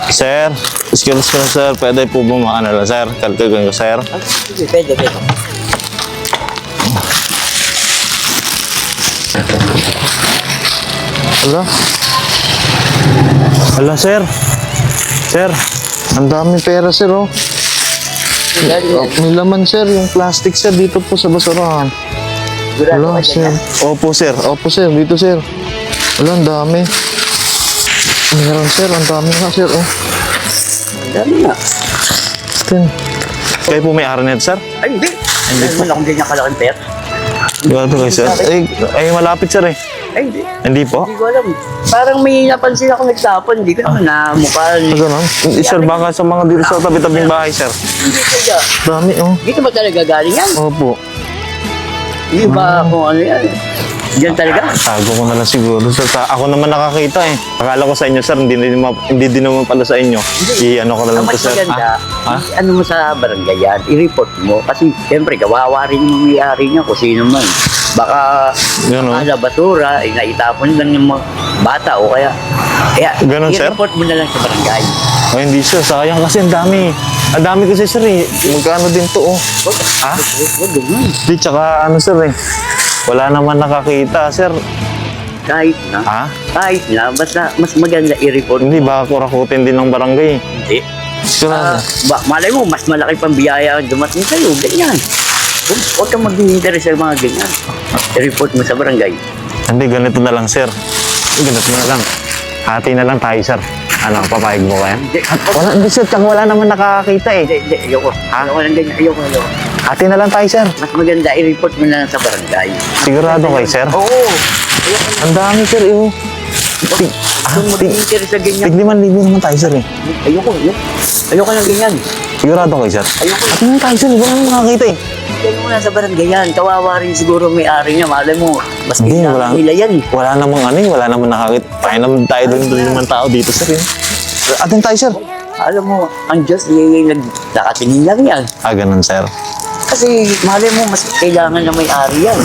Sir, excuse me sir, pwede po bumaka na lang sir. Kalkagin ko sir. Sige, pwede. Hala? Hala sir. Sir, ang dami pera sir oh. May laman sir, yung plastic sir dito po sa basurahan. Hala sir. Opo sir, dito sir. Hala, ang dami. Meron sir, ang dami nga sir oh. Ang dami nga. Sir. Kayo po may aranet sir? Ay, hindi. Hindi man akong ganyan kalaking pera. Gawa to kayo sir? Ay, malapit sir eh. Ay, hindi. Hindi po? Hindi ko alam. Parang may napansin ako nagtapon. Hindi ko naman na mukha. Ganun? Sir, baka sa mga dito sa tabi-tabing bahay sir. Hindi talaga. Dami oh. Dito ba talaga galing yan? Opo. Hindi ba kung ano yan? Diyan talaga? Tago ko na lang siguro. Sir, ako naman nakakita eh. Akala ko sa inyo sir, hindi din naman pala sa inyo. I-ano ko na lang Ang to mas sir. maganda, Ha? ano mo sa barangay yan, i-report mo. Kasi siyempre, kawawa rin yung may-ari niya kung sino man. Baka Ganun. ala basura, naitapon lang yung mga bata o kaya Ganun, sir? i-report mo na lang sa barangay. Ay, hindi sir. Sayang kasi ang dami. Ang dami kasi sir eh. Magkano din to oh. Ha? Huwag ganun. Di, tsaka ano sir eh. Wala naman nakakita sir. Kahit na. Ha? Kahit na, basta mas maganda i-report. Hindi, baka kurakutin din ng barangay. Hindi. Sir, Malay mo, mas malaki pang biyaya ang dumating sa'yo. Ganyan. Huwag kang mag-interest sa mga ganyan. I-report mo sa barangay. hindi, ganito na lang sir. Ganito na lang. Hati na lang tayo sir. Ano, papayag mo kaya? Hindi, Hindi sir, tsaka wala naman nakakita eh. hindi, ayoko. Ayoko ng ganyan, ayoko. Hati na lang tayo sir. Mas maganda i-report mo na lang sa barangay. Sigurado kayo sir? Oo. Ang dami sir eh. Oh. Kung mag-interest sa ganyan. Tig-5,000 naman tayo sir eh. Ayoko. Ayoko ng ganyan. Sigurado kayo sir? Ayoko. Hati na tayo sir, wala naman nakakita eh. Ayoko mo na sa barangay yan. Kawawa rin siguro may-ari niya. Malay mo, mas Hindi, kailangan wala. nila yan. Wala namang ano eh, wala namang nakakita. Tayo naman tayo doon naman tao dito sir eh. Atin tayo sir. Alam mo, ang Diyos nagkakatingin lang yan. Ganun sir. Kasi malay mo, mas kailangan na may-ari yan.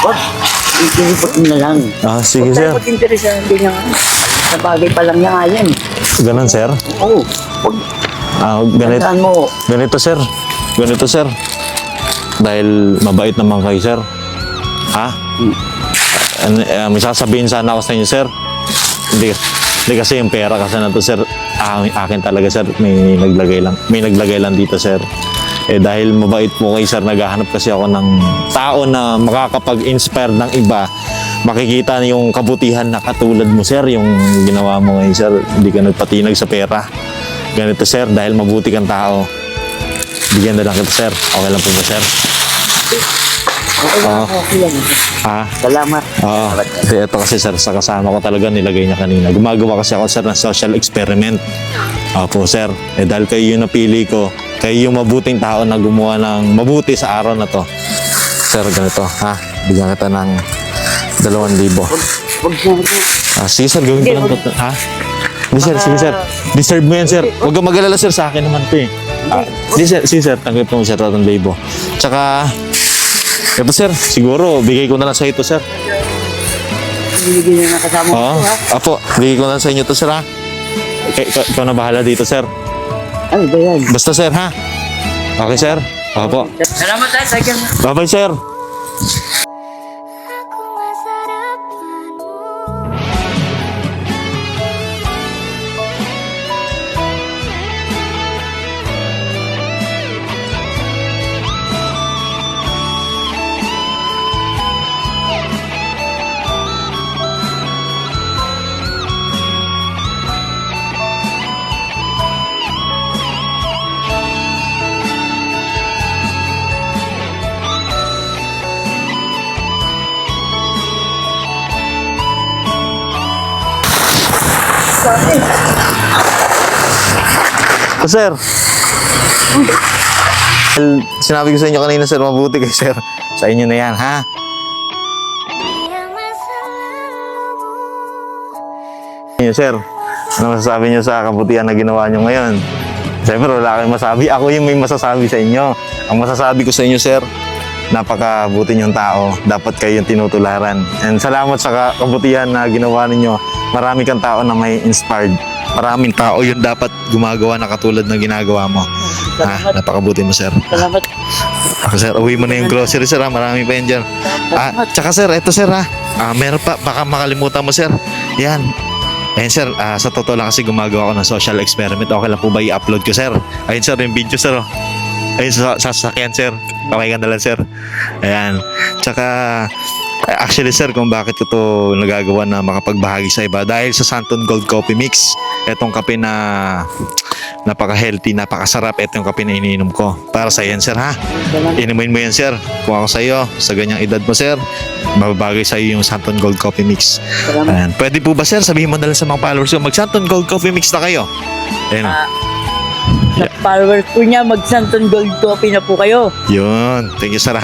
Wag, i-report mo na lang. Sige Huwag sir. tayo mag-interest sa ganyan. Sa bagay pa lang niya nga yan. Ganun sir. Oo. Huwag, tandaan mo. Ganito sir. Ganito sir. Dahil mabait naman kayo sir. Ha? May sasabihin sana ako sa inyo sir. Hindi kasi yung pera kasi na to sir. Akin talaga sir. May naglagay lang dito sir. Dahil mabait po kayo sir, naghahanap kasi ako ng tao na makakapag-inspire ng iba. Makikita yung kabutihan na katulad mo sir, yung ginawa mo ngayon sir. Hindi ka nagpatinag sa pera. Ganito sir, dahil mabuti kang tao. Bigyan na lang kita sir. Okay lang po ba sir? Okay lang, okay lang. Ha? Salamat. Oo. Kasi ito kasi sir, sa kasama ko talaga nilagay niya kanina. Gumagawa kasi ako sir ng social experiment. Opo sir. Dahil kayo yung napili ko, kayo yung mabuting tao na gumawa ng mabuti sa araw na to. Sir, ganito ha. Bigyan kita ng 2,000. Huwag na. Sige sir, gawin ko lang to. Ha? Hindi sir, sige sir. Deserve mo yan sir. Huwag kang mag-alala sir, sa akin naman to eh. Hindi sir, sige sir, tanggap mo sir 3,000. Tsaka, ito sir, siguro, bigay ko na lang sa ito sir. Binigyan niya na kasama ko Oo. ha. Apo, bigay ko na lang sa inyo to sir ha. Ikaw na bahala dito sir. Ano ba yan? Basta sir ha. Okay sir. Opo. Salamat tayo sa akin. Bye-bye sir. Sir. Sinabi ko sa inyo kanina sir, mabuti kayo sir. Sa inyo na yan ha. Sir, ano masasabi niyo sa kabutihan na ginawa niyo ngayon? Siyempre wala kayong masabi. Ako yung may masasabi sa inyo. Ang masasabi ko sa inyo sir, napakabuti niyong tao. Dapat kayo yung tinutularan. And salamat sa kabutihan na ginawa ninyo. Marami kang tao na may inspired. Maraming tao yun dapat gumagawa na katulad ng ginagawa mo. Salamat. Napakabuti mo, sir. Salamat. Ako, sir, uwi mo na yung grocery, sir. Marami pa yan dyan. Tsaka, sir, eto, sir, meron pa. Baka makalimutan mo, sir. Yan. Ayun, sir, sa totoo lang kasi gumagawa ako ng social experiment. Okay lang po ba i-upload ko, sir? Ayun, sir, yung video, sir. Oh. Ayun, sa sasakyan, sir. Pamaygan na lang, sir. Ayan. Tsaka, actually, sir, kung bakit ko to nagagawa na makapagbahagi sa iba. Dahil sa Santon Gold Coffee Mix. Etong kape na napaka-healthy, napakasarap. Ito yung kape na iniinom ko. Para sa yan, sir, ha? Inumin mo yan, sir. Kung ako sa'yo, sa ganyang edad mo, sir, mababagay sa'yo yung Santon Gold Coffee Mix. Salamat. Ayan. Pwede po ba, sir, sabihin mo na lang sa mga followers ko, mag-Santon Gold Coffee Mix na kayo. Ayan. Sa followers po niya, mag-Santon Gold Coffee na po kayo. Yun. Thank you, sir.